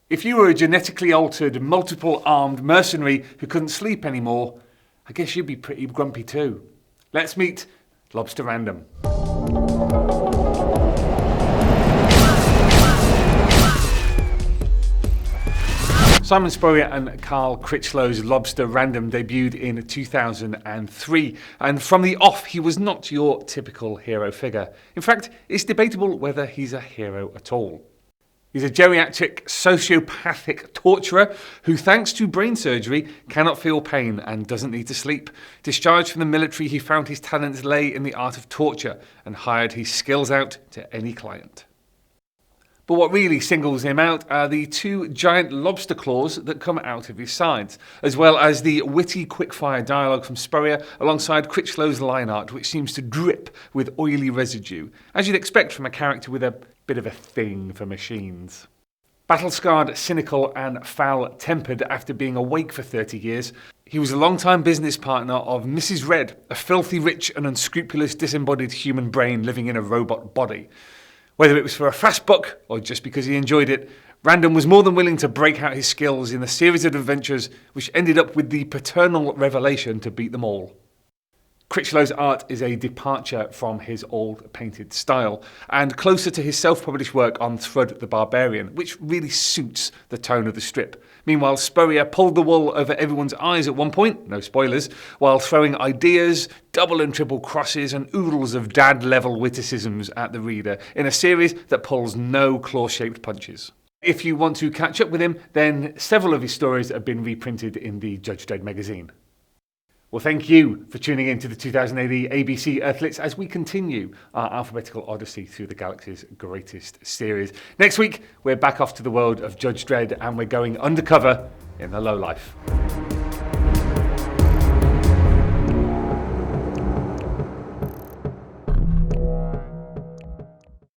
If you were a genetically altered, multiple-armed mercenary who couldn't sleep anymore, I guess you'd be pretty grumpy too. Let's meet Lobster Random. Simon Spurrier and Carl Critchlow's Lobster Random debuted in 2003, and from the off he was not your typical hero figure. In fact, it's debatable whether he's a hero at all. He's a geriatric, sociopathic torturer who, thanks to brain surgery, cannot feel pain and doesn't need to sleep. Discharged from the military, he found his talents lay in the art of torture and hired his skills out to any client. But what really singles him out are the two giant lobster claws that come out of his sides, as well as the witty quickfire dialogue from Spurrier alongside Critchlow's line art, which seems to drip with oily residue, as you'd expect from a character with a bit of a thing for machines. Battle-scarred, cynical and foul-tempered after being awake for 30 years, he was a long-time business partner of Mrs. Red, a filthy rich and unscrupulous disembodied human brain living in a robot body. Whether it was for a fast buck or just because he enjoyed it, Random was more than willing to break out his skills in a series of adventures which ended up with the paternal revelation to beat them all. Critchlow's art is a departure from his old painted style and closer to his self-published work on Thrud the Barbarian, which really suits the tone of the strip. Meanwhile, Spurrier pulled the wool over everyone's eyes at one point, no spoilers, while throwing ideas, double and triple crosses and oodles of dad-level witticisms at the reader in a series that pulls no claw-shaped punches. If you want to catch up with him, then several of his stories have been reprinted in the Judge Dredd magazine. Well, thank you for tuning in to the 2080 ABC Earthlets as we continue our alphabetical odyssey through the galaxy's greatest series. Next week, we're back off to the world of Judge Dredd and we're going undercover in the lowlife.